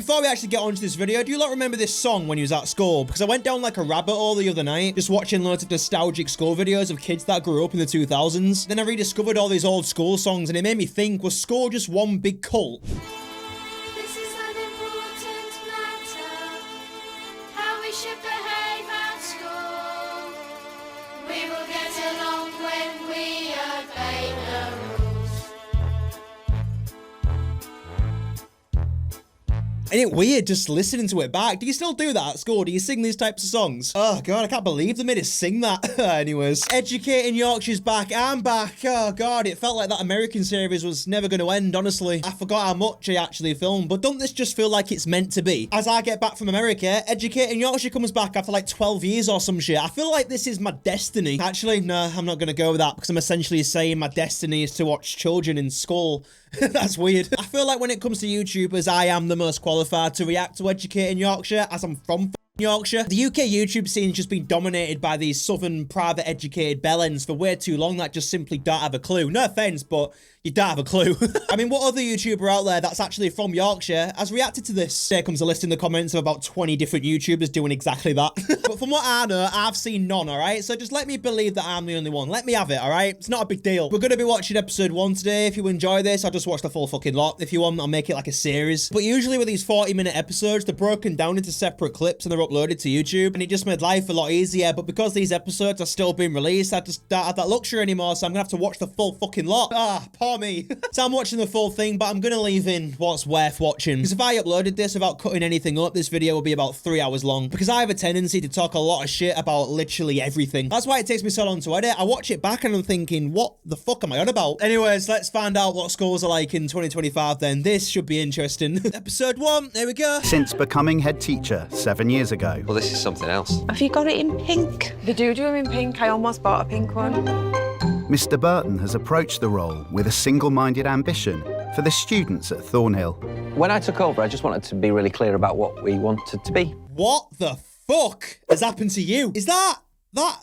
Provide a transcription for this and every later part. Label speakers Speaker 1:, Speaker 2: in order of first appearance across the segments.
Speaker 1: before we actually get on to this video, do you lot remember this song when you was at school? Because I went down like a rabbit hole the other night, just watching loads of nostalgic school videos of kids that grew up in the 2000s. Then I rediscovered all these old school songs, and it made me think, was school just one big cult?
Speaker 2: This is an important matter, how we should behave at school. We will get along when we obey the rules.
Speaker 1: Ain't it weird just listening to it back? Do you still do that at school? Do you sing these types of songs? Oh god, I can't believe they made us sing that. Anyways, Educating Yorkshire's back. I'm back. Oh god, it felt like that American series was never going to end, honestly. I forgot how much I actually filmed, but don't this just feel like it's meant to be? As I get back from America, Educating Yorkshire comes back after like 12 years or some shit. I feel like this is my destiny. Actually, no, I'm not going to go with that because I'm essentially saying my destiny is to watch children in school. That's weird. I feel like when it comes to YouTubers, I am the most qualified to react to Educating Yorkshire, as I'm from Yorkshire. The UK YouTube scene's just been dominated by these southern private educated bellends for way too long that just simply don't have a clue. No offense, but you don't have a clue. I mean, what other YouTuber out there that's actually from Yorkshire has reacted to this? There comes a list in the comments of about 20 different YouTubers doing exactly that. But from what I know, I've seen none, alright? So just let me believe that I'm the only one. Let me have it, alright? It's not a big deal. We're gonna be watching episode 1 today. If you enjoy this, I'll just watch the full fucking lot. If you want, I'll make it like a series. But usually with these 40-minute episodes, they're broken down into separate clips and they're uploaded to YouTube, and it just made life a lot easier. But because these episodes are still being released, I just don't have that luxury anymore, so I'm gonna have to watch the full fucking lot. Ah, poor me. So I'm watching the full thing, but I'm gonna leave in what's worth watching, because if I uploaded this without cutting anything up, this video will be about 3 hours long, because I have a tendency to talk a lot of shit about literally everything. That's why it takes me so long to edit. I watch it back and I'm thinking, what the fuck am I on about? Anyways, let's find out what schools are like in 2025 then. This should be interesting. Episode 1, there we go.
Speaker 3: Since becoming head teacher 7 years ago.
Speaker 4: Well, this is something else.
Speaker 5: Have you got it in pink?
Speaker 6: They do them in pink. I almost bought a pink one.
Speaker 3: Mr. Burton has approached the role with a single-minded ambition for the students at Thornhill.
Speaker 4: When I took over, I just wanted to be really clear about what we wanted to be.
Speaker 1: What the fuck has happened to you? Is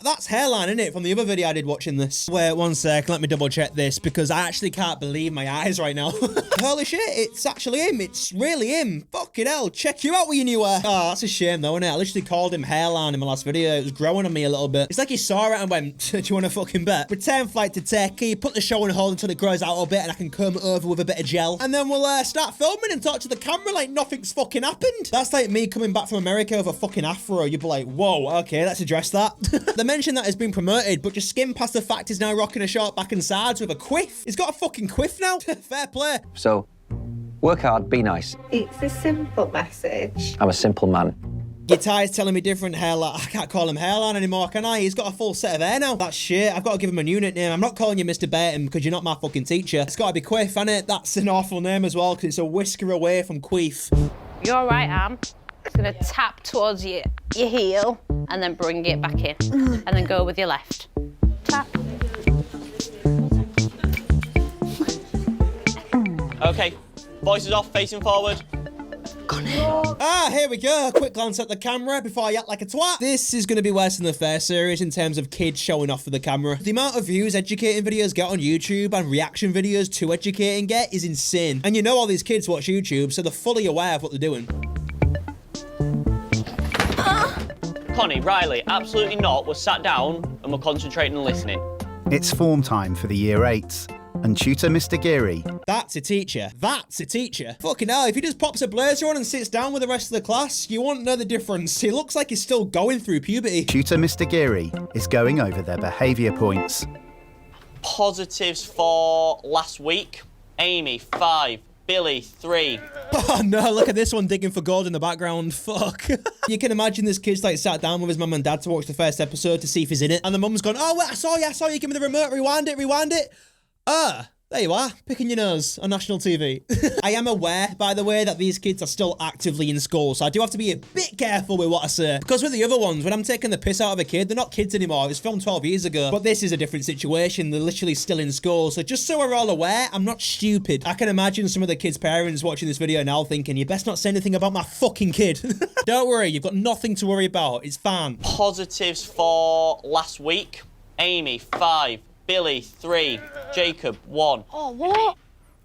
Speaker 1: that's hairline, isn't it? From the other video I did watching this. Wait, one sec, let me double check this, because I actually can't believe my eyes right now. Holy shit, it's actually him. It's really him. Fucking hell, check you out with your new hair. Oh, that's a shame though, isn't it? I literally called him hairline in my last video. It was growing on me a little bit. It's like he saw it and went, do you want to fucking bet? Return flight to Turkey, put the show on hold until it grows out a bit and I can comb it over with a bit of gel. And then we'll start filming and talk to the camera like nothing's fucking happened. That's like me coming back from America with a fucking afro. You'd be like, whoa, okay, let's address that. They mentioned that has been promoted, but just skim past the fact he's now rocking a short back and sides with a quiff. He's got a fucking quiff now. Fair play.
Speaker 4: So, work hard, be nice.
Speaker 5: It's a simple message.
Speaker 4: I'm a simple man.
Speaker 1: Your tie's telling me different hairline. I can't call him hairline anymore, can I? He's got a full set of hair now. That's shit. I've got to give him a new nickname. I'm not calling you Mr. Burton because you're not my fucking teacher. It's got to be Quiff, innit? That's an awful name as well because it's a whisker away from Queef.
Speaker 7: Your right arm is going to tap towards your heel and then bring it back in. And then go with your left. Tap.
Speaker 8: Okay, voices off, facing forward.
Speaker 1: Ah, here we go. A quick glance at the camera before I act like a twat. This is going to be worse than the first series in terms of kids showing off for the camera. The amount of views educating videos get on YouTube and reaction videos to educating get is insane. And you know all these kids watch YouTube, so they're fully aware of what they're doing.
Speaker 8: Connie, Riley, absolutely not. We're sat down and we're concentrating and listening.
Speaker 3: It's form time for the Year 8s, and tutor Mr. Geary.
Speaker 1: That's a teacher. That's a teacher. Fucking hell, if he just pops a blazer on and sits down with the rest of the class, you won't know the difference. He looks like he's still going through puberty.
Speaker 3: Tutor Mr. Geary is going over their behaviour points.
Speaker 8: Positives for last week. Amy, 5. Billy, 3.
Speaker 1: Oh no, look at this one digging for gold in the background. Fuck. You can imagine this kid's like sat down with his mum and dad to watch the first episode to see if he's in it. And the mum's gone, oh wait, I saw you, give me the remote, rewind it. There you are, picking your nose on national TV. I am aware, by the way, that these kids are still actively in school, so I do have to be a bit careful with what I say. Because with the other ones, when I'm taking the piss out of a kid, they're not kids anymore. It was filmed 12 years ago. But this is a different situation. They're literally still in school. So just so we're all aware, I'm not stupid. I can imagine some of the kids' parents watching this video now thinking, you best not say anything about my fucking kid. Don't worry, you've got nothing to worry about. It's fine.
Speaker 8: Positives for last week. Amy, 5. Billy, 3. Jacob, 1.
Speaker 7: Oh, what?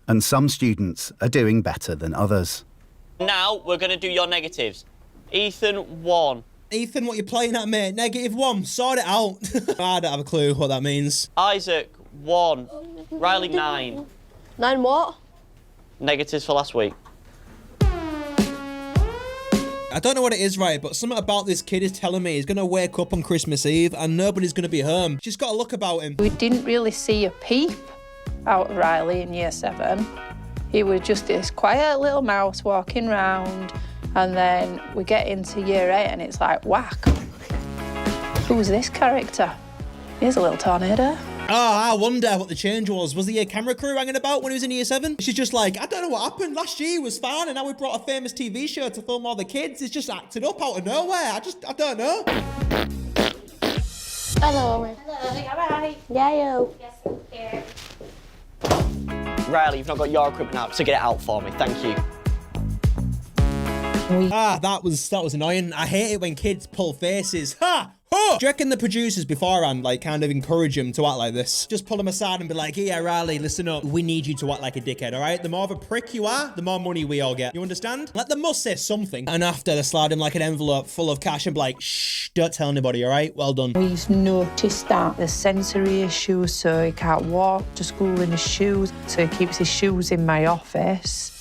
Speaker 3: And some students are doing better than others.
Speaker 8: Now we're going to do your negatives. Ethannn, 1.
Speaker 1: Ethan, what you playing at, mate? -1. Sort it out. I don't have a clue what that means.
Speaker 8: Isaac, 1. Riley, 9.
Speaker 6: 9 what?
Speaker 8: Negatives for last week.
Speaker 1: I don't know what it is, right, but something about this kid is telling me he's going to wake up on Christmas Eve and nobody's going to be home. She's got a look about him.
Speaker 5: We didn't really see a peep out of Riley in year 7. He was just this quiet little mouse walking round, and then we get into year 8 and it's like, whack. Who's this character? Here's a little tornado.
Speaker 1: Oh, I wonder what the change was. Was the camera crew hanging about when he was in year 7? She's just like, I don't know what happened. Last year he was fine, and now we brought a famous TV show to film all the kids. He's just acted up out of nowhere. I don't know.
Speaker 6: Hello, Owen. Hello. Yeah, yo.
Speaker 2: Yes, I'm here.
Speaker 8: Riley, you've not got your equipment out, so get it out for me. Thank you.
Speaker 1: That was annoying. I hate it when kids pull faces. Ha! Huh! Do you reckon the producers beforehand, like, kind of encourage him to act like this? Just pull him aside and be like, yeah, Riley, listen up. We need you to act like a dickhead, all right? The more of a prick you are, the more money we all get. You understand? Like, they must say something. And after, they slide him like an envelope full of cash and be like, shh, don't tell anybody, all right? Well done.
Speaker 5: He's noticed that there's sensory issues, so he can't walk to school in his shoes, so he keeps his shoes in my office.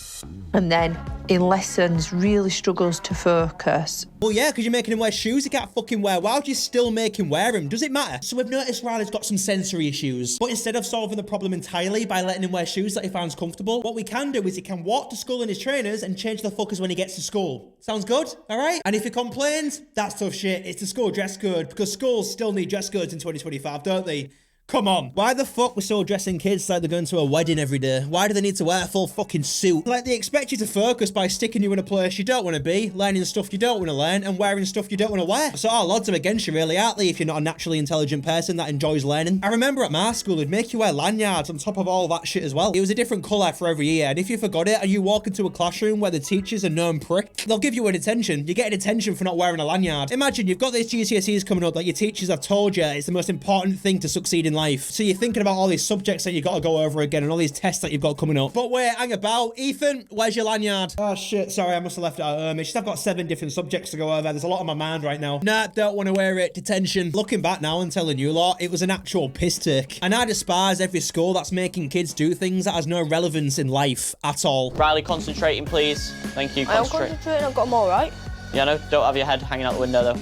Speaker 5: And then in lessons really struggles to focus.
Speaker 1: Well, yeah, because you're making him wear shoes he can't fucking wear. Why would you still make him wear them? Does it matter? So we've noticed Riley's got some sensory issues. But instead of solving the problem entirely by letting him wear shoes that he finds comfortable, what we can do is he can walk to school in his trainers and change the fuckers when he gets to school. Sounds good? All right? And if he complains, that's tough shit. It's the school dress code, because schools still need dress codes in 2025, don't they? Come on. Why the fuck we're still dressing kids like they're going to a wedding every day? Why do they need to wear a full fucking suit? Like, they expect you to focus by sticking you in a place you don't want to be, learning stuff you don't want to learn, and wearing stuff you don't want to wear. So all odds are against you, really, aren't they, if you're not a naturally intelligent person that enjoys learning? I remember at my school, they'd make you wear lanyards on top of all that shit as well. It was a different colour for every year, and if you forgot it and you walk into a classroom where the teacher's a known prick, they'll give you a detention. You get a detention for not wearing a lanyard. Imagine you've got these GCSEs coming up that your teachers have told you it's the most important thing to succeed in life. So you're thinking about all these subjects that you got to go over again and all these tests that you've got coming up. But wait, hang about. Ethannn, where's your lanyard? Oh shit, sorry, I must have left it at home. It's just I've got 7 different subjects to go over. There's a lot on my mind right now. Nah, don't want to wear it. Detention. Looking back now and telling you lot, it was an actual piss take. And I despise every school that's making kids do things that has no relevance in life at all.
Speaker 8: Riley, concentrating, please. Thank you.
Speaker 6: I am concentrating, I've got them all right.
Speaker 8: Yeah, no, don't have your head hanging out the window, though.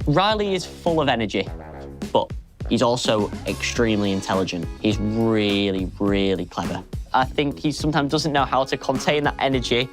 Speaker 8: Riley is full of energy, but he's also extremely intelligent. He's really, really clever. I think he sometimes doesn't know how to contain that energy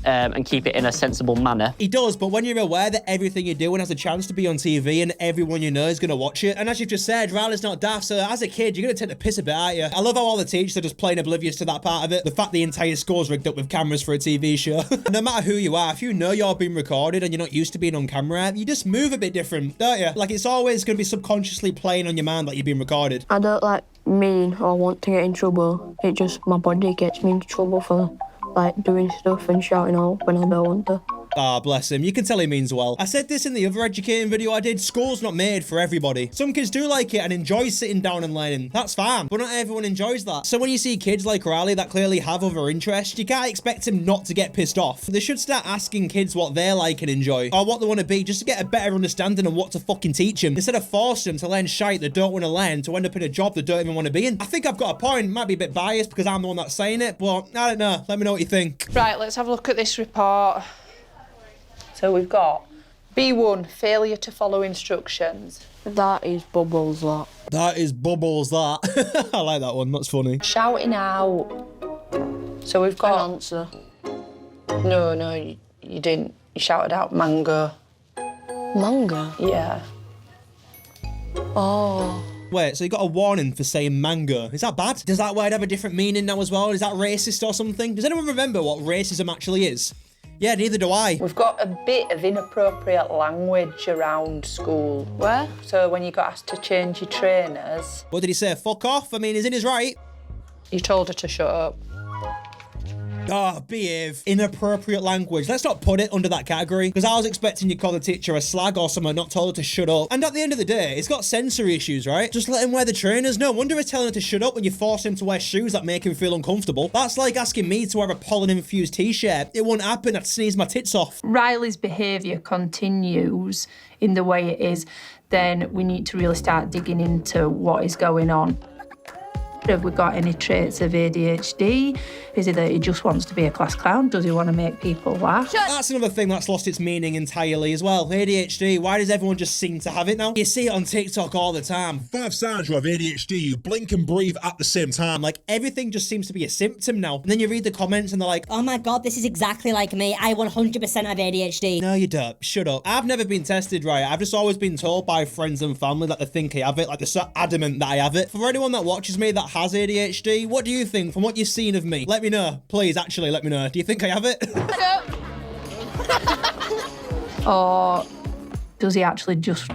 Speaker 8: and keep it in a sensible manner.
Speaker 1: He does, but when you're aware that everything you're doing has a chance to be on TV and everyone you know is going to watch it, and as you've just said, Riley's not daft, so as a kid, you're going to take the piss a bit, aren't you? I love how all the teachers are just plain oblivious to that part of it. The fact the entire school's rigged up with cameras for a TV show. No matter who you are, if you know you're being recorded and you're not used to being on camera, you just move a bit different, don't you? Like, it's always going to be subconsciously playing on your mind that you're being recorded.
Speaker 6: I don't like mean or want to get in trouble. It just, my body gets me into trouble for like doing stuff and shouting out when I don't want to.
Speaker 1: Ah, bless him. You can tell he means well. I said this in the other educating video I did. School's not made for everybody. Some kids do like it and enjoy sitting down and learning. That's fine, but not everyone enjoys that. So when you see kids like Riley that clearly have other interests, you can't expect him not to get pissed off. They should start asking kids what they like and enjoy, or what they want to be, just to get a better understanding of what to fucking teach them, instead of forcing them to learn shite they don't want to learn to end up in a job they don't even want to be in. I think I've got a point. Might be a bit biased because I'm the one that's saying it, but I don't know. Let me know what you think.
Speaker 5: Right, let's have a look at this report. So we've got B1, failure to follow instructions.
Speaker 6: That is bubbles, that.
Speaker 1: That is bubbles, that. I like that one. That's funny.
Speaker 5: Shouting out. So we've got...
Speaker 6: An answer.
Speaker 5: No, you didn't. You shouted out mango.
Speaker 6: Mango?
Speaker 5: Yeah.
Speaker 6: Oh.
Speaker 1: Wait, so you got a warning for saying mango. Is that bad? Does that word have a different meaning now as well? Is that racist or something? Does anyone remember what racism actually is? Yeah, neither do I.
Speaker 5: We've got a bit of inappropriate language around school.
Speaker 6: Where?
Speaker 5: So when you got asked to change your trainers...
Speaker 1: What did he say? Fuck off? I mean, he's in his right.
Speaker 5: You told her to shut up.
Speaker 1: Oh, behave. Inappropriate language. Let's not put it under that category, because I was expecting you to call the teacher a slag or something, not told her to shut up. And at the end of the day, it's got sensory issues, right? Just let him wear the trainers. No wonder he's telling her to shut up when you force him to wear shoes that make him feel uncomfortable. That's like asking me to wear a pollen-infused t-shirt. It won't happen. I'd sneeze my tits off.
Speaker 5: Riley's behaviour continues in the way it is, then we need to really start digging into what is going on. Have we got any traits of ADHD? Is it that he just wants to be a class clown? Does he want to make people laugh?
Speaker 1: That's another thing that's lost its meaning entirely as well. ADHD, why does everyone just seem to have it now? You see it on TikTok all the time. 5 signs you have ADHD, you blink and breathe at the same time. Like, everything just seems to be a symptom now. And then you read the comments and they're like,
Speaker 9: oh my God, this is exactly like me. I 100% have ADHD.
Speaker 1: No, you don't. Shut up. I've never been tested, right? I've just always been told by friends and family that they think I have it. Like, they're so adamant that I have it. For anyone that watches me that has ADHD, what do you think from what you've seen of me? Let me know. Please, actually, let me know. Do you think I have it?
Speaker 5: Or does he actually just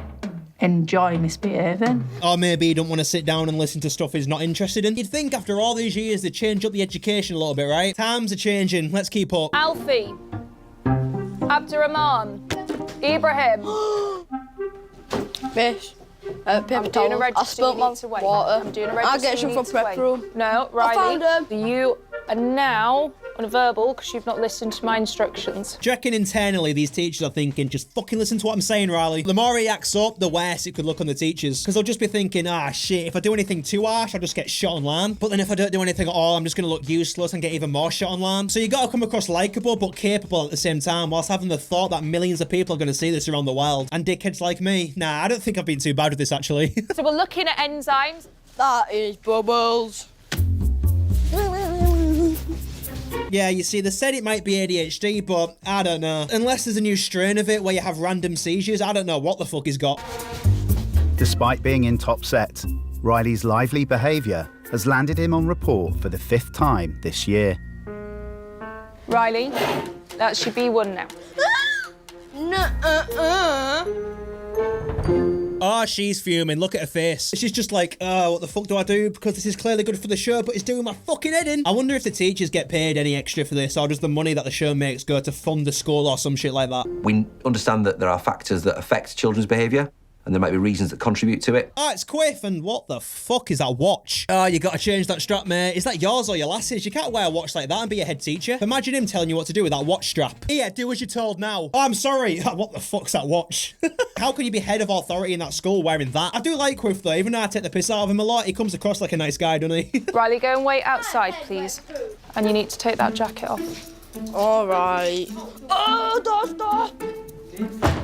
Speaker 5: enjoy misbehaving?
Speaker 1: Or maybe he don't want to sit down and listen to stuff he's not interested in. You'd think after all these years they'd change up the education a little bit, right? Times are changing. Let's keep up.
Speaker 10: Alfie. Abdurrahman. Ibrahim.
Speaker 6: Miss. Paper
Speaker 10: I'm doing a
Speaker 6: towel.
Speaker 10: register.
Speaker 6: I spilled my water.
Speaker 10: I'm doing a register.
Speaker 6: I'll get some for prep room.
Speaker 10: No, Riley. You are now on a verbal because you've not listened to my instructions.
Speaker 1: Do you reckon internally these teachers are thinking, just fucking listen to what I'm saying, Riley? The more he acts up, the worse it could look on the teachers. Because they'll just be thinking, shit, if I do anything too harsh, I'll just get shot online. But then if I don't do anything at all, I'm just going to look useless and get even more shot online. So you got to come across likeable but capable at the same time, whilst having the thought that millions of people are going to see this around the world. And dickheads like me. Nah, I don't think I've been too bad with this, actually.
Speaker 10: So we're looking at enzymes.
Speaker 6: That is bubbles.
Speaker 1: Yeah, you see, they said it might be ADHD, but I don't know. Unless there's a new strain of it where you have random seizures, I don't know what the fuck he's got.
Speaker 3: Despite being in top set, Riley's lively behaviour has landed him on report for the 5th time this year.
Speaker 10: Riley, that's your B1 now.
Speaker 1: Oh, she's fuming. Look at her face. She's just like, what the fuck do I do? Because this is clearly good for the show, but it's doing my fucking head in. I wonder if the teachers get paid any extra for this, or does the money that the show makes go to fund the school or some shit like that?
Speaker 11: We understand that there are factors that affect children's behaviour, and there might be reasons that contribute to it.
Speaker 1: Oh, it's Quiff, and what the fuck is that watch? Oh, you gotta change that strap, mate. Is that yours or your lass's? You can't wear a watch like that and be a head teacher. Imagine him telling you what to do with that watch strap. Yeah, do as you're told now. Oh, I'm sorry. What the fuck's that watch? How can you be head of authority in that school wearing that? I do like Quiff, though. Even though I take the piss out of him a lot, he comes across like a nice guy, doesn't he?
Speaker 10: Riley, go and wait outside, please. And you need to take that jacket off.
Speaker 6: All right. Oh, stop.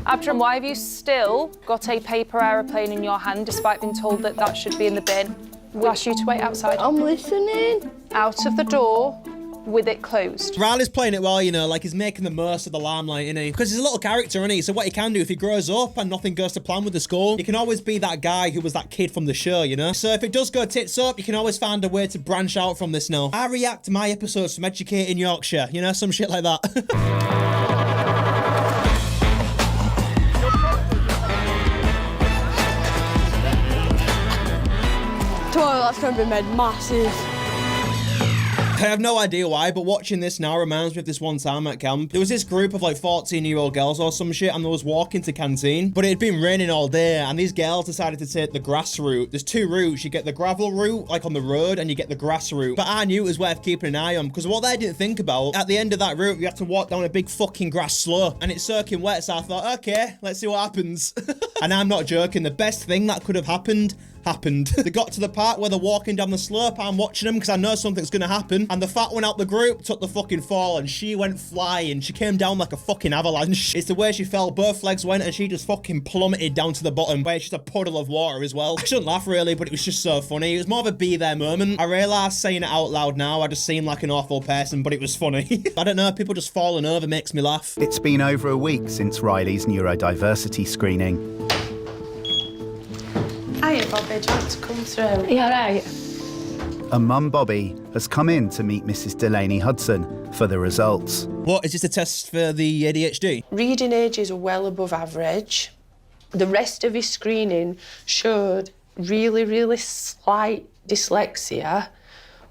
Speaker 10: Abdram, why have you still got a paper aeroplane in your hand despite being told that that should be in the bin? We asked you to wait outside.
Speaker 6: I'm listening.
Speaker 10: Out of the door with it closed.
Speaker 1: Riley's playing it well, you know, like he's making the most of the limelight, isn't he? Because he's a little character, isn't he? So what he can do if he grows up and nothing goes to plan with the school, he can always be that guy who was that kid from the show, you know? So if it does go tits up, you can always find a way to branch out from this now. I react to my episodes from Educating Yorkshire, you know, some shit like that.
Speaker 6: Toilet's gonna be made massive.
Speaker 1: I have no idea why, but watching this now reminds me of this one time at camp. There was this group of like 14-year-old girls or some shit, and they was walking to canteen, but it had been raining all day, and these girls decided to take the grass route. There's 2 routes. You get the gravel route, like on the road, and you get the grass route. But I knew it was worth keeping an eye on, because what they didn't think about, at the end of that route, you have to walk down a big fucking grass slope, and it's soaking wet, so I thought, okay, let's see what happens. And I'm not joking, the best thing that could have happened. They got to the part where they're walking down the slope. I'm watching them because I know something's going to happen. And the fat one out the group took the fucking fall and she went flying. She came down like a fucking avalanche. It's the way she fell. Both legs went and she just fucking plummeted down to the bottom where it's just a puddle of water as well. I shouldn't laugh really, but it was just so funny. It was more of a be there moment. I realise saying it out loud now, I just seem like an awful person, but it was funny. I don't know, people just falling over makes me laugh.
Speaker 3: It's been over a week since Riley's neurodiversity screening.
Speaker 5: Hiya, Bobby, do you want to come through?
Speaker 6: Yeah, right.
Speaker 3: And Mum Bobby has come in to meet Mrs. Delaney Hudson for the results.
Speaker 1: What, is this a test for the ADHD?
Speaker 12: Reading ages are well above average. The rest of his screening showed really, really slight dyslexia,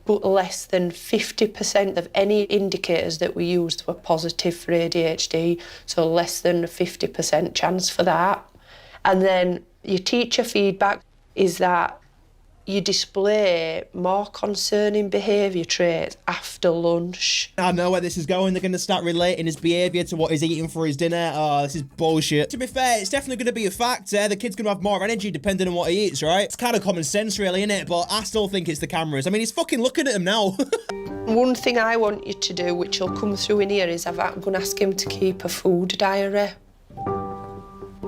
Speaker 12: but less than 50% of any indicators that we used were positive for ADHD, so less than a 50% chance for that. And then your teacher feedback is that you display more concerning behaviour traits after lunch.
Speaker 1: I know where this is going. They're going to start relating his behaviour to what he's eating for his dinner. Oh, this is bullshit. To be fair, it's definitely going to be a factor. The kid's going to have more energy depending on what he eats, right? It's kind of common sense, really, isn't it? But I still think it's the cameras. I mean, he's fucking looking at him now.
Speaker 12: One thing I want you to do, which will come through in here, is I'm going to ask him to keep a food diary.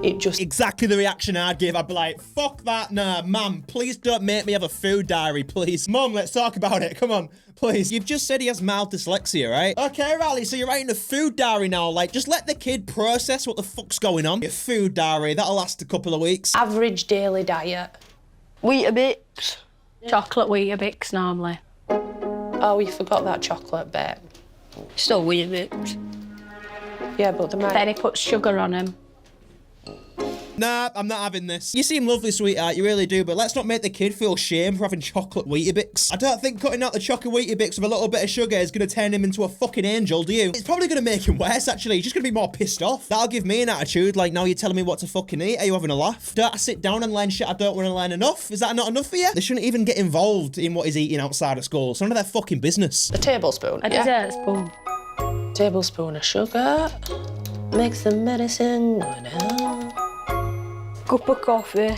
Speaker 1: Exactly the reaction I'd give. I'd be like, fuck that, nah, mum, please don't make me have a food diary, please. Mum, let's talk about it, come on, please. You've just said he has mild dyslexia, right? Okay, Riley, so you're writing a food diary now, like, just let the kid process what the fuck's going on. Your food diary, that'll last a couple of weeks.
Speaker 12: Average daily diet.
Speaker 5: Weetabix. Chocolate Weetabix normally.
Speaker 12: Oh, you forgot that chocolate bit.
Speaker 5: Still Weetabix.
Speaker 12: Yeah, but
Speaker 5: Then he puts sugar on him.
Speaker 1: Nah, I'm not having this. You seem lovely, sweetheart, you really do, but let's not make the kid feel shame for having chocolate Weetabix. I don't think cutting out the chocolate Weetabix with a little bit of sugar is going to turn him into a fucking angel, do you? It's probably going to make him worse, actually. He's just going to be more pissed off. That'll give me an attitude, like, now you're telling me what to fucking eat. Are you having a laugh? Don't I sit down and learn shit I don't want to learn enough? Is that not enough for you? They shouldn't even get involved in what he's eating outside of school. It's none of their fucking business.
Speaker 12: A tablespoon.
Speaker 5: A dessert spoon.
Speaker 12: Tablespoon of sugar makes the medicine go down.
Speaker 6: Cup of coffee.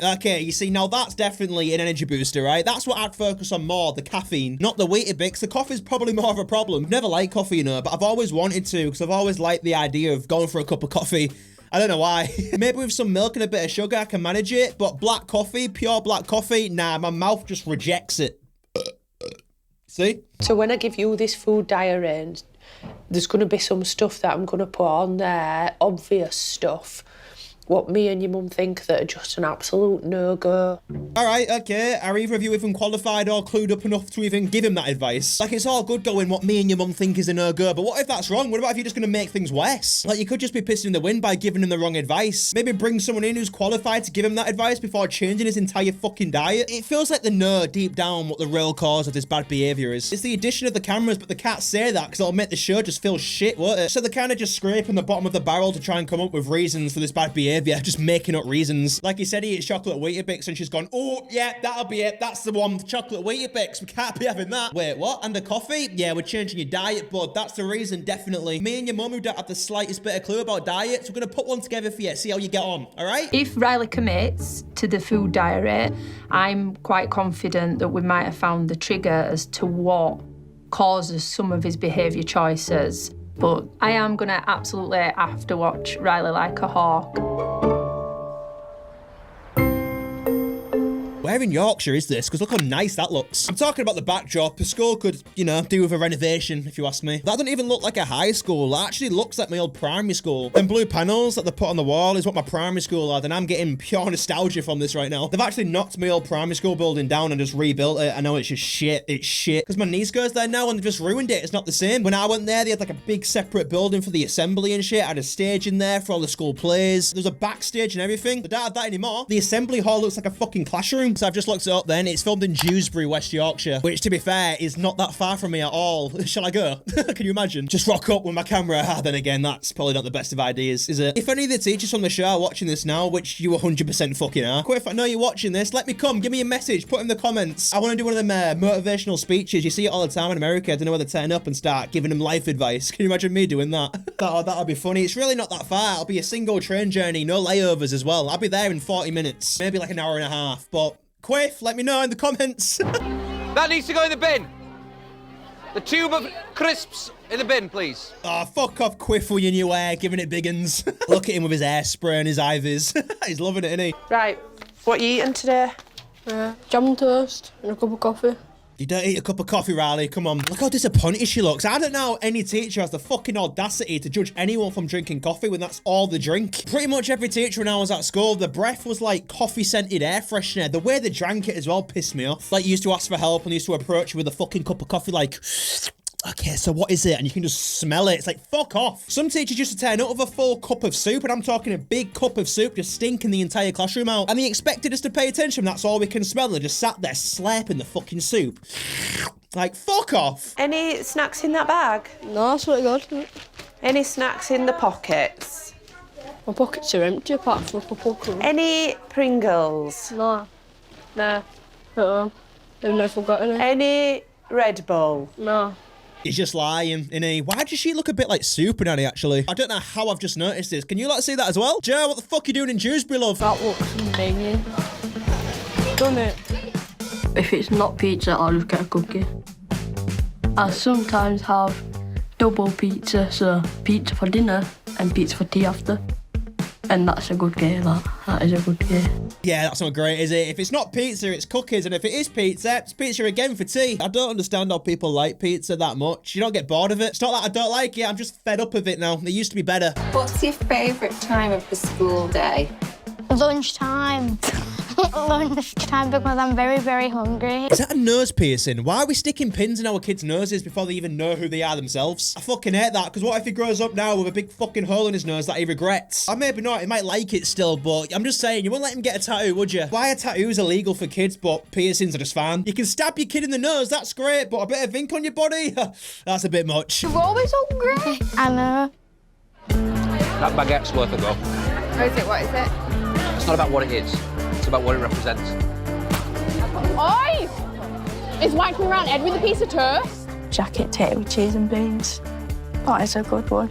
Speaker 1: Okay, you see, now that's definitely an energy booster, right? That's what I'd focus on more, the caffeine, not the Weetabix. The coffee's probably more of a problem. I've never liked coffee, you know, but I've always wanted to, because I've always liked the idea of going for a cup of coffee. I don't know why. Maybe with some milk and a bit of sugar, I can manage it, but black coffee, pure black coffee, nah, my mouth just rejects it. See?
Speaker 12: So when I give you this food diary, there's going to be some stuff that I'm going to put on there, obvious stuff, what me and your mum think that are just an absolute no-go.
Speaker 1: All right, okay. Are either of you even qualified or clued up enough to even give him that advice? Like, it's all good going what me and your mum think is a no-go, but what if that's wrong? What about if you're just going to make things worse? Like, you could just be pissing in the wind by giving him the wrong advice. Maybe bring someone in who's qualified to give him that advice before changing his entire fucking diet. It feels like they know deep down what the real cause of this bad behaviour is. It's the addition of the cameras, but they can't say that because it'll make the show just feel shit, won't it? So they're kind of just scraping the bottom of the barrel to try and come up with reasons for this bad behaviour. Just making up reasons. Like he said, he eats chocolate Weetabix and she's gone, oh, yeah, that'll be it. That's the one, chocolate Weetabix. We can't be having that. Wait, what? And the coffee? Yeah, we're changing your diet, bud. That's the reason, definitely. Me and your mum who don't have the slightest bit of clue about diets, we're going to put one together for you, see how you get on, all right?
Speaker 5: If Riley commits to the food diary, I'm quite confident that we might have found the trigger as to what causes some of his behaviour choices. But I am going to absolutely have to watch Riley like a hawk.
Speaker 1: Where in Yorkshire is this? Because look how nice that looks. I'm talking about the backdrop. The school could, you know, do with a renovation, if you ask me. That doesn't even look like a high school. That actually looks like my old primary school. Them blue panels that they put on the wall is what my primary school had, and I'm getting pure nostalgia from this right now. They've actually knocked my old primary school building down and just rebuilt it. I know it's just shit. It's shit. Because my niece goes there now and they've just ruined it. It's not the same. When I went there, they had like a big separate building for the assembly and shit. I had a stage in there for all the school plays. There's a backstage and everything. They don't have that anymore. The assembly hall looks like a fucking classroom. So I've just looked it up then. It's filmed in Dewsbury, West Yorkshire, which to be fair is not that far from me at all. Shall I go? Can you imagine? Just rock up with my camera. Then again, that's probably not the best of ideas, is it? If any of the teachers from the show are watching this now, which you 100% fucking are, if I know you're watching this, let me come. Give me a message. Put in the comments. I want to do one of them motivational speeches. You see it all the time in America. I don't know whether to turn up and start giving them life advice. Can you imagine me doing that? That'll be funny. It's really not that far. It'll be a single train journey, no layovers as well. I'll be there in 40 minutes. Maybe like an hour and a half, but Quiff, let me know in the comments.
Speaker 13: That needs to go in the bin. The tube of crisps in the bin, please.
Speaker 1: Oh, fuck off, Quiff, with your new hair, giving it big uns. Look at him with his hairspray and his ivies. He's loving it, isn't he?
Speaker 12: Right, what are you eating today?
Speaker 6: Jam and toast and a cup of coffee.
Speaker 1: You don't eat a cup of coffee, Riley, come on. Look how disappointed she looks. I don't know how any teacher has the fucking audacity to judge anyone from drinking coffee when that's all they drink. Pretty much every teacher when I was at school, the breath was like coffee-scented air freshener. The way they drank it as well pissed me off. Like, you used to ask for help and used to approach you with a fucking cup of coffee like... okay, so what is it? And you can just smell it. It's like, fuck off. Some teachers used to turn out of a full cup of soup, and I'm talking a big cup of soup, just stinking the entire classroom out. And they expected us to pay attention. That's all we can smell. And they just sat there slurping the fucking soup. Like, fuck off.
Speaker 12: Any snacks in that bag?
Speaker 6: No, I swear to God.
Speaker 12: Any snacks in the pockets?
Speaker 6: My pockets are empty apart from a couple of
Speaker 12: Any Pringles?
Speaker 6: No. No. They've never forgotten it.
Speaker 12: Any Red Bull?
Speaker 6: No.
Speaker 1: He's just lying, innit? Why does she look a bit like Super Nanny, actually? I don't know how I've just noticed this. Can you like see that as well? Joe, what the fuck are you doing in Dewsbury, love?
Speaker 6: That looks amazing. Done it. If it's not pizza, I'll just get a cookie. I sometimes have double pizza, so pizza for dinner and pizza for tea after. And that's a good game, that is a good game.
Speaker 1: Yeah, that's not great, is it? If it's not pizza, it's cookies, and if it is pizza, it's pizza again for tea. I don't understand how people like pizza that much. You don't get bored of it. It's not that I don't like it, I'm just fed up of it now. They used to be better.
Speaker 2: What's your favourite time of the school day?
Speaker 14: Lunchtime. Lunchtime because I'm very, very hungry.
Speaker 1: Is that a nose piercing? Why are we sticking pins in our kids' noses before they even know who they are themselves? I fucking hate that, because what if he grows up now with a big fucking hole in his nose that he regrets? Or maybe not, he might like it still, but I'm just saying, you wouldn't let him get a tattoo, would you? Why are tattoos illegal for kids, but piercings are just fine? You can stab your kid in the nose, that's great, but a bit of ink on your body? That's a bit much.
Speaker 14: You're always hungry. I know.
Speaker 13: That baguette's worth a go.
Speaker 2: Oh, is it? What is it?
Speaker 13: It's not about what it is. It's about what it represents.
Speaker 14: Oi! Is wiping around Ed with a piece of toast?
Speaker 6: Jacket tater with cheese and beans. That is a good one.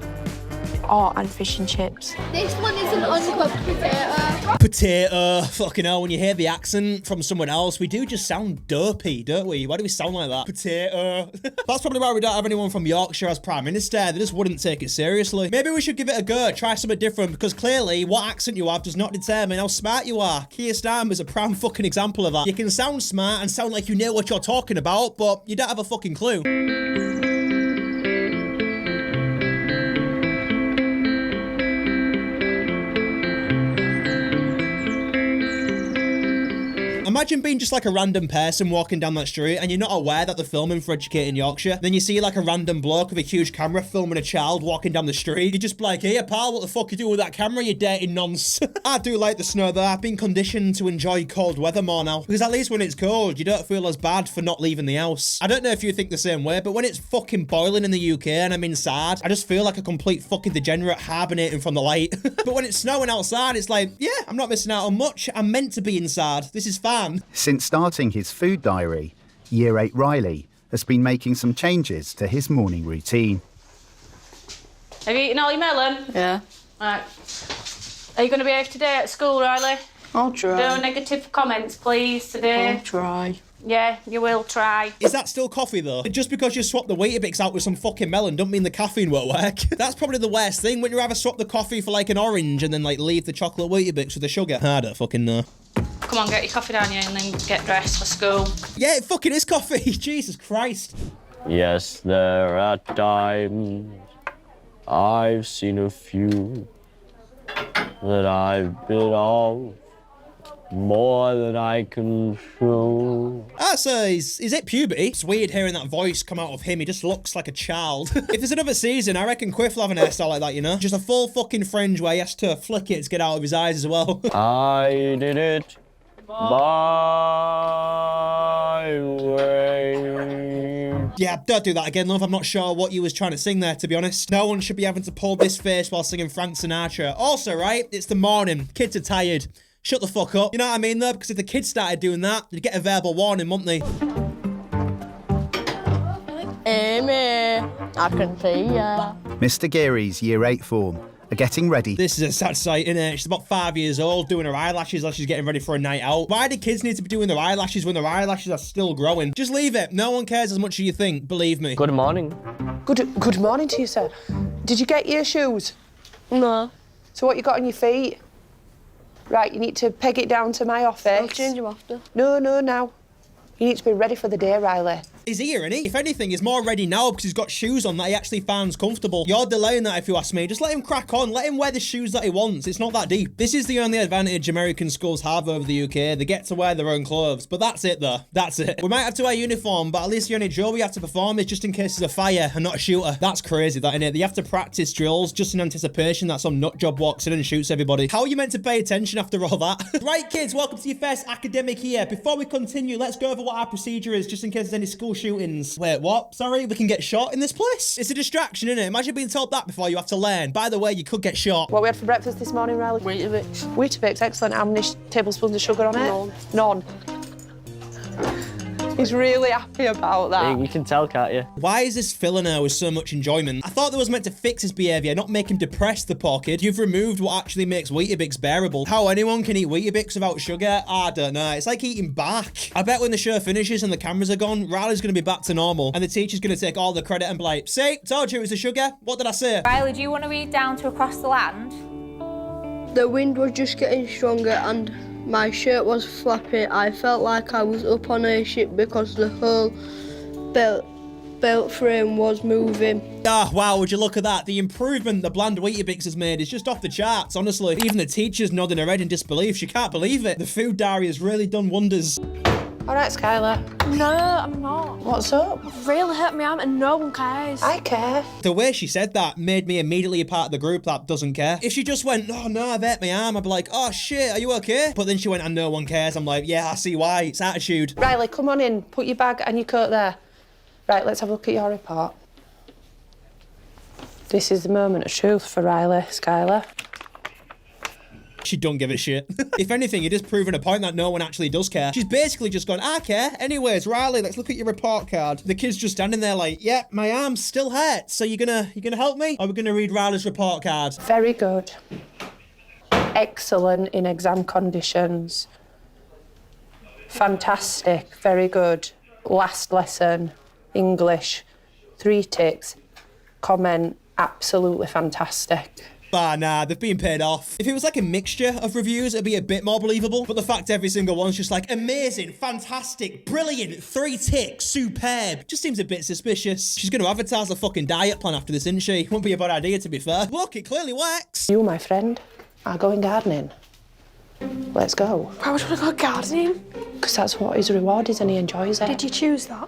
Speaker 6: Oh, and fish and chips.
Speaker 14: This one is an uncooked potato.
Speaker 1: Potato. Fucking hell, when you hear the accent from someone else, we do just sound dopey, don't we? Why do we sound like that? Potato. That's probably why we don't have anyone from Yorkshire as Prime Minister. They just wouldn't take it seriously. Maybe we should give it a go, try something different, because clearly what accent you have does not determine how smart you are. Keir Starmer is a prime fucking example of that. You can sound smart and sound like you know what you're talking about, but you don't have a fucking clue. Imagine being just like a random person walking down that street and you're not aware that they're filming for Educating Yorkshire. Then you see like a random bloke with a huge camera filming a child walking down the street. You just be like, hey pal, what the fuck you doing with that camera, you dirty nonce? I do like the snow though. I've been conditioned to enjoy cold weather more now. Because at least when it's cold, you don't feel as bad for not leaving the house. I don't know if you think the same way, but when it's fucking boiling in the UK and I'm inside, I just feel like a complete fucking degenerate hibernating from the light. But when it's snowing outside, it's like, yeah, I'm not missing out on much. I'm meant to be inside. This is fun.
Speaker 3: Since starting his food diary, Year 8 Riley has been making some changes to his morning routine.
Speaker 10: Have you eaten all your melon?
Speaker 6: Yeah.
Speaker 10: Right. Are you going to behave today at school, Riley?
Speaker 6: I'll try.
Speaker 10: No negative comments, please, today.
Speaker 6: I'll try.
Speaker 10: Yeah, you will try.
Speaker 1: Is that still coffee though? Just because you swap the Weetabix out with some fucking melon don't mean the caffeine won't work. That's probably the worst thing. Wouldn't you rather swap the coffee for like an orange and then like leave the chocolate Weetabix with the sugar? I don't fucking know.
Speaker 10: Come on, get your coffee down here and then get dressed for school.
Speaker 1: Yeah, it fucking is coffee. Jesus Christ.
Speaker 8: Yes, there are times I've seen a few that I've been off more than I can chew.
Speaker 1: Ah, so is it puberty? It's weird hearing that voice come out of him. He just looks like a child. If there's another season, I reckon Quiff will have an hairstyle like that, you know? Just a full fucking fringe where he has to flick it to get out of his eyes as well.
Speaker 8: I did it my way.
Speaker 1: Yeah, don't do that again, love. I'm not sure what you was trying to sing there, to be honest. No one should be having to pull this face while singing Frank Sinatra. Also, right, it's the morning. Kids are tired. Shut the fuck up. You know what I mean, though? Because if the kids started doing that, they'd get a verbal warning, wouldn't they?
Speaker 6: Amy, I can see ya.
Speaker 3: Mr. Geary's Year 8 form are getting ready.
Speaker 1: This is a sad sight, innit? She's about 5 years old, doing her eyelashes like she's getting ready for a night out. Why do kids need to be doing their eyelashes when their eyelashes are still growing? Just leave it. No one cares as much as you think, believe me.
Speaker 8: Good morning.
Speaker 12: Good morning to you, sir. Did you get your shoes?
Speaker 6: No.
Speaker 12: So what you got on your feet? Right, you need to peg it down to my office.
Speaker 6: I'll change them after.
Speaker 12: No, now. You need to be ready for the day, Riley.
Speaker 1: He's here, isn't he? If anything, he's more ready now because he's got shoes on that he actually finds comfortable. You're delaying that if you ask me. Just let him crack on. Let him wear the shoes that he wants. It's not that deep. This is the only advantage American schools have over the UK. They get to wear their own clothes. But that's it, though. That's it. We might have to wear uniform, but at least the only drill we have to perform is just in case there's a fire and not a shooter. That's crazy, that, innit? They have to practice drills just in anticipation that some nutjob walks in and shoots everybody. How are you meant to pay attention after all that? Right, kids, welcome to your first academic year. Before we continue, let's go over what our procedure is just in case there's any school shootings. Wait, what? Sorry, we can get shot in this place? It's a distraction, innit? Imagine being told that before you have to learn. By the way, you could get shot.
Speaker 12: What we had for breakfast this morning, Riley?
Speaker 6: Weetabix.
Speaker 12: Weetabix, excellent. How many tablespoons of sugar on it? None. He's really happy about that.
Speaker 8: You can tell, can't you?
Speaker 1: Why is this filling her with so much enjoyment? I thought that was meant to fix his behaviour, not make him depressed, the poor kid. You've removed what actually makes Weetabix bearable. How anyone can eat Weetabix without sugar? I don't know. It's like eating bark. I bet when the show finishes and the cameras are gone, Riley's going to be back to normal and the teacher's going to take all the credit and be like, see, told you it was the sugar. What did I say?
Speaker 15: Riley, do you want to read down to Across the Land?
Speaker 6: The wind was just getting stronger and my shirt was flapping. I felt like I was up on a ship because the whole belt frame was moving.
Speaker 1: Ah, wow, would you look at that? The improvement the bland Weetabix has made is just off the charts, honestly. Even the teacher's nodding her head in disbelief. She can't believe it. The food diary has really done wonders.
Speaker 12: All right, Skylar.
Speaker 14: No, I'm not.
Speaker 12: What's up?
Speaker 14: I've really hurt my arm and no one cares.
Speaker 12: I care.
Speaker 1: The way she said that made me immediately a part of the group that doesn't care. If she just went, oh no, I've hurt my arm, I'd be like, oh shit, are you okay? But then she went, and no one cares. I'm like, yeah, I see why. It's attitude.
Speaker 12: Riley, come on in. Put your bag and your coat there. Right, let's have a look at your report. This is the moment of truth for Riley, Skylar.
Speaker 1: She don't give a shit. If anything, it is proving a point that no one actually does care. She's basically just gone, I care. Anyways, Riley, let's look at your report card. The kid's just standing there like, yeah, my arm still hurts. So you're gonna help me? Or we're gonna read Riley's report card?
Speaker 12: Very good. Excellent in exam conditions. Fantastic. Very good. Last lesson, English. 3 ticks. Comment, absolutely fantastic.
Speaker 1: Ah, nah, they've been paid off. If it was like a mixture of reviews, it'd be a bit more believable. But the fact every single one's just like, amazing, fantastic, brilliant, 3 ticks, superb, just seems a bit suspicious. She's going to advertise a fucking diet plan after this, isn't she? Wouldn't be a bad idea, to be fair. Look, it clearly works.
Speaker 12: You, my friend, are going gardening. Let's go.
Speaker 14: Why would you want to go gardening?
Speaker 12: Because that's what his reward is and he enjoys it.
Speaker 14: Did you choose that?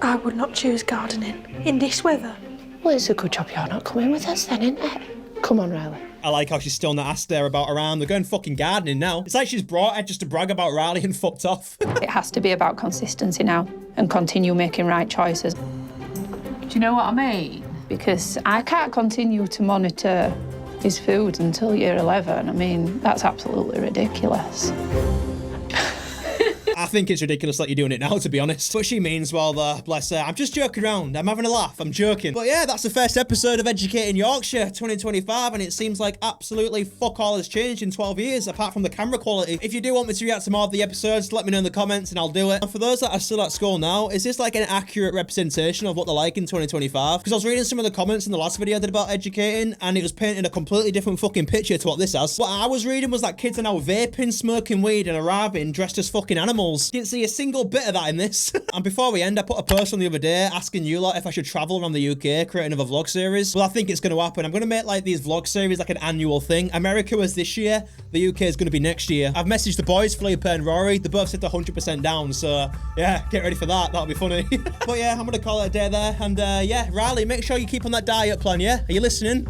Speaker 14: I would not choose gardening in this weather.
Speaker 12: Well, it's a good job you're not coming with us then, isn't it? Come on, Riley.
Speaker 1: I like how she's still not asked there about her arm. They're going fucking gardening now. It's like she's brought her just to brag about Riley and fucked off.
Speaker 5: It has to be about consistency now and continue making right choices.
Speaker 15: Do you know what I mean?
Speaker 5: Because I can't continue to monitor his food until year 11. I mean, that's absolutely ridiculous.
Speaker 1: I think it's ridiculous that you're doing it now, to be honest. But she means well, though. Bless her. I'm just joking around. I'm having a laugh. I'm joking. But yeah, that's the first episode of Educating Yorkshire 2025, and it seems like absolutely fuck all has changed in 12 years, apart from the camera quality. If you do want me to react to more of the episodes, let me know in the comments and I'll do it. And for those that are still at school now, is this like an accurate representation of what they're like in 2025? Because I was reading some of the comments in the last video I did about educating, and it was painting a completely different fucking picture to what this has. What I was reading was that kids are now vaping, smoking weed, and arriving dressed as fucking animals. Didn't see a single bit of that in this. And before we end, I put a post on the other day asking you lot if I should travel around the UK, create another vlog series. Well, I think it's going to happen. I'm going to make like these vlog series like an annual thing. America was this year, the UK is going to be next year. I've messaged the boys, Felipe and Rory. They both said they're 100% down, so yeah, get ready for that. That'll be funny. But yeah, I'm going to call it a day there. And yeah, Riley, make sure you keep on that diet plan, yeah? Are you listening?